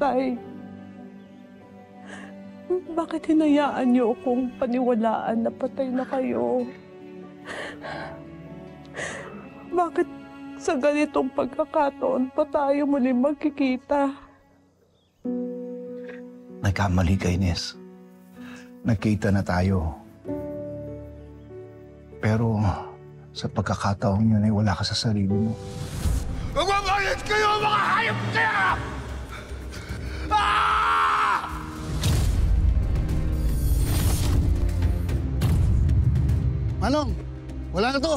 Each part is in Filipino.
Tay? Bakit hinayaan niyo akong paniwalaan na patay na kayo? Bakit sa ganitong pagkakataon pa tayo muli magkikita? Nagkamali ka, Ines. Nagkita na tayo. Pero sa pagkakataon yun ay wala ka sa sarili mo. Magbabayad kayo, mga hayop kayo! Ah! Manong, wala na to.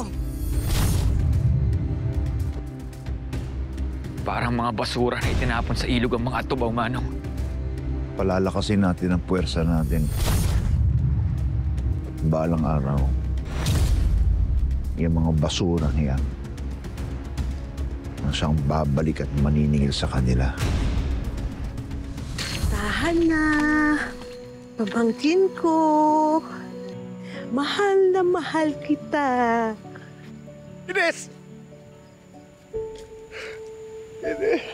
Parang mga basura na itinapon sa ilog ang mga tubaw, Manong. Palalakasin natin ang puwersa natin. Balang araw, yung mga basura niyan ang siyang babalik at maniningil sa kanila. Tahan na, pamangkin ko. Mahal na mahal kita. Ines! Ines!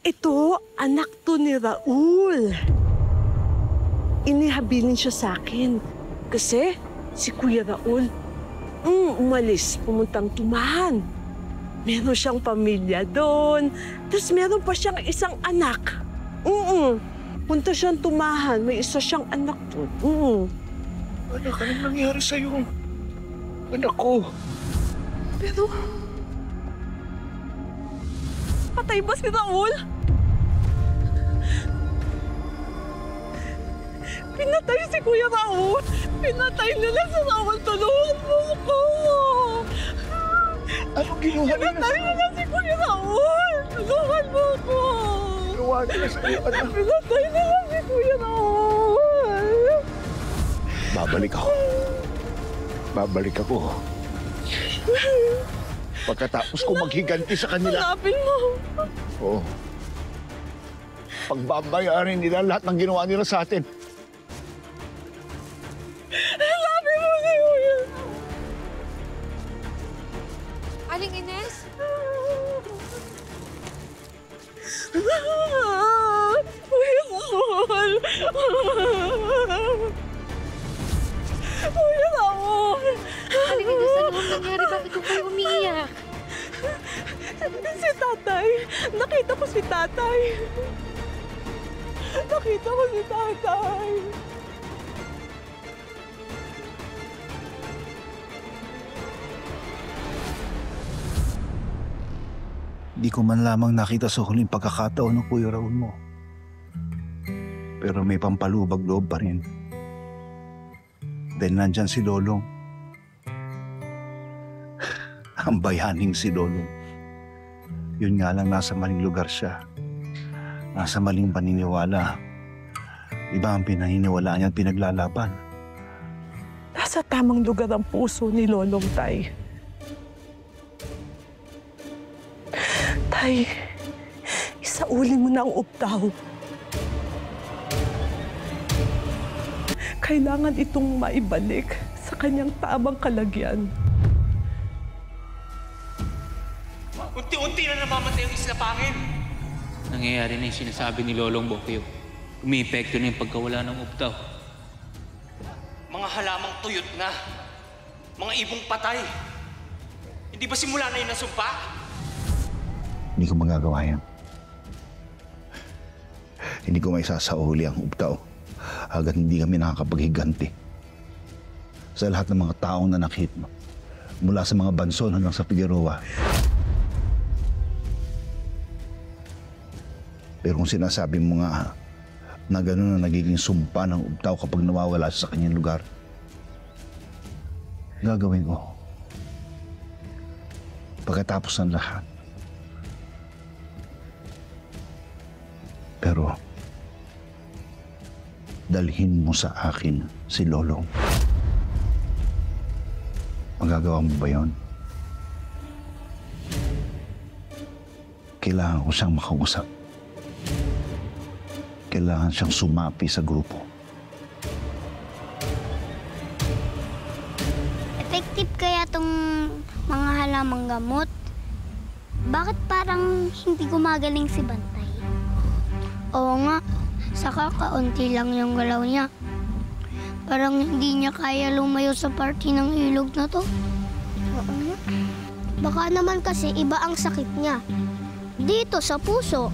Ito, anak to ni Raul. Inihabilin siya sa akin. Kasi si Kuya Raul, umalis, pumuntang Tumahan. Meron siyang pamilya doon. Tapos meron pa siyang isang anak. Punta siyang Tumahan. May isa siyang anak doon. Anak, anong nangyari sa'yo? Anak ko. Pero, patay ba si Raul? Pinatay si Kuya Raul. Pinatay nila si Raul. Tulungan mo ko. Anong ginawa nila Pinatay nila si Kuya Raul. Tulungan mo ko. Ginawa nila sa'yo, anak? Pinatay nila si Kuya Raul. Babalik ako. Babalik ako. Pagkatapos ko maghiganti sa kanila. Hanapin mo. Oo. Pagbabayarin nila lahat ng ginawa nila sa atin. Hanapin mo si Kuya. Aling Ines? Kuya Raul. Kuya Raul. Aling Ines, ano ang nangyari? Bakit ko kayo umiiyak? Si Tatay. Nakita ko si Tatay. Nakita ko si Tatay. Di ko man lamang nakita sa huling pagkakataon ng Kuya Raul mo. Pero may pampalubag loob pa rin. Dahil nandyan si Lolong. Ang bayaning si Lolong. Yun nga lang, nasa maling lugar siya. Nasa maling paniniwala. Iba ang pinaniniwalaan niya at pinaglalaban. Nasa tamang lugar ang puso ni Lolong, Tay. Tay, isauli mo na ang uptaw. Kailangan itong maibalik sa kanyang tamang kalagyan. Unti-unti na namamatay ang islapangin. Nangyayari na yung sinasabi ni Lolong Bokyo. Umiepekto na yung pagkawala ng uptaw. Mga halamang tuyot na. Mga ibong patay. Hindi ba simula na yun ang sumpa? Hindi ko magagawa yan. Hindi ko maisasauli ang uptaw hanggat hindi kami nakakapaghiganti. Sa lahat ng mga taong nanakit mo, mula sa mga Banson hanggang sa Figueroa. Pero kung sinasabi mo nga na gano'n na nagiging sumpa ng uptaw kapag nawawala siya sa kanyang lugar, gagawin ko. Pagkatapos ng lahat. Pero dalhin mo sa akin si Lolong. Magagawa mo ba yun? Kailangan ko siyang makausap. Kailangan siyang sumapi sa grupo. Effective kaya tong mga halamang gamot? Bakit parang hindi gumagaling si Bantay? Oo nga, saka kaunti lang yung galaw niya. Parang hindi niya kaya lumayo sa party ng ilog na to. Oo nga. Baka naman kasi iba ang sakit niya. Dito sa puso.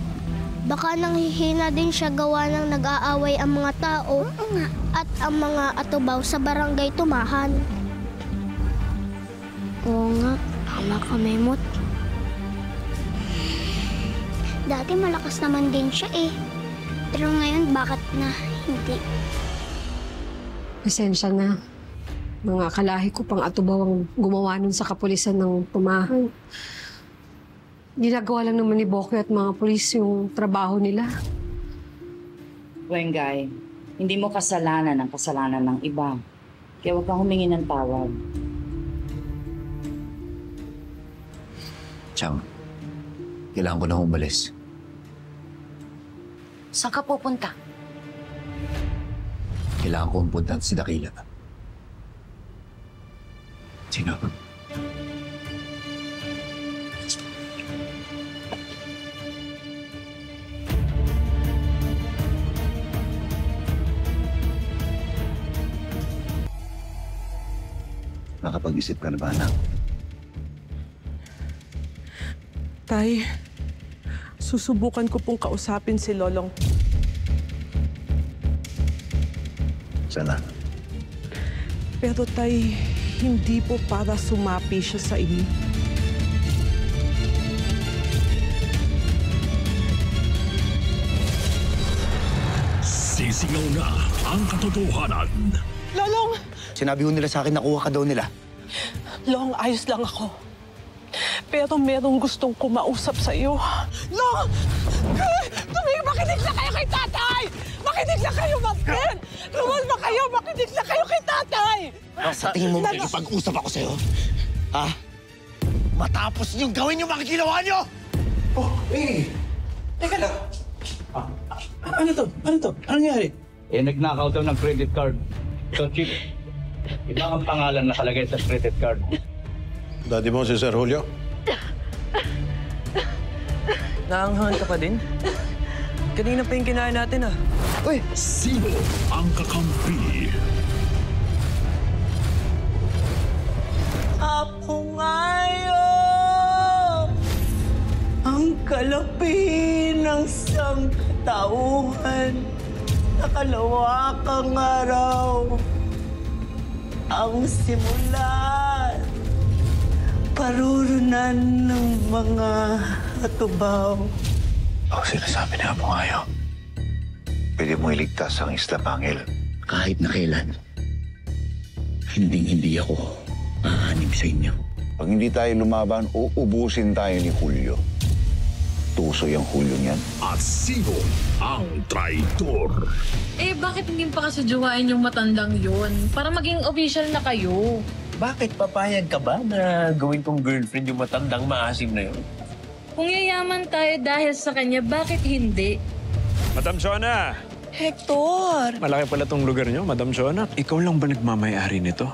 Baka nanghihina din siya gawa ng nag-aaway ang mga tao at ang mga atubaw sa barangay Tumahan. Oo nga, tama ka, Memot. Dati malakas naman din siya eh. Pero ngayon, bakit na hindi? Pasensya na. Mga kalahi ko pang atubaw ang gumawa nun sa kapulisan ng Tumahan. Ginagawa lang naman ni Bokyo at mga pulis yung trabaho nila. Wengay, hindi mo kasalanan ang kasalanan ng iba. Kaya huwag kang humingi ng tawad. Chang, kailangan ko na umalis. Saan ka pupunta? Kailangan ko puntahan si Dakila. Sino? Nakapag-isip ka na ba, anak? Tay, susubukan ko pong kausapin si Lolong. Sana. Pero tay, hindi po para sumapi siya sa inyo. Sisigaw na ang katotohanan. Lolong! Sinabi ko nila sa akin nakuha ka daw nila. Long, ayos lang ako. Pero merong gustong kumausap sa iyo. Long! Makinig na kayo kay tatay! Makinig na kayo, Martin! Lumalma kayo! Makinig na kayo kay tatay! Sa tingin mo makikipag-usap ako sa'yo? Ha? Matapos niyong gawin yung mga ginawa niyo! Oh, hey! Teka lang. Ano to? Ano to? Ano nangyari? Nag-knockout daw ng credit card. So, Chief, iba ang pangalan nakalagay sa credit card. Daddy mo si Sir Julio? Naanghangan ka pa din? Kanina pa yung kinain natin ah. Uy! Sino ang kakampi? Ako ngayon ang kalapi ng sangkatauhan sa kalawakang araw. Ang simulan, parurunan ng mga atubaw. Ako sinasabi ni Apo Ngayo, pwede mo iligtas ang Isla Pangil. Kahit na kailan, hindi ako aanib sa inyo. Pag hindi tayo lumaban, uubusin tayo ni Julio. Tuso yung Julio niyan. At sino ang traitor? Eh, bakit hindi pa kasadyawain yung matandang yun? Para maging official na kayo. Bakit papayag ka ba na gawin kong girlfriend yung matandang maasim na yun? Kung yayaman tayo dahil sa kanya, bakit hindi? Madam Shona! Hector! Malaki pala tong lugar niyo, Madam Shona. Ikaw lang ba nagmamayari nito?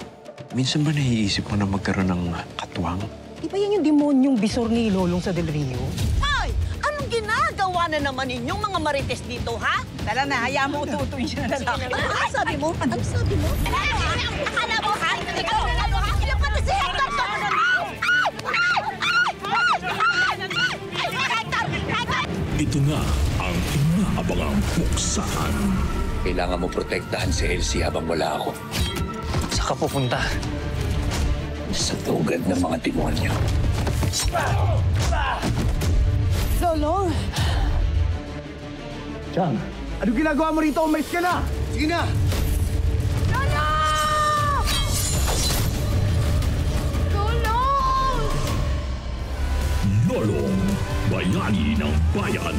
Minsan ba naiisip mo na magkaroon ng katwang? Di ba yan yung demonyong bisor ni Lolong sa Del Rio? Ay! Anong ginagawa na naman ninyong mga marites dito, ha? Tara na, hayaan mo ututuin siya na lalaki. Ano sabi mo? Ano sabi mo? Akala mo, ha? Ikaw, ano, ha? Ilang pati si Hector to! Ito na ang inaabangang buksan. Kailangan mo protektahan si Elsie habang wala ako. Saan ka pupunta? Sa tugad ng mga demonyo. Lolong! Chang, ano ginagawa mo rito? Umalis ka na! Sige na! Lolong, bayani ng bayan.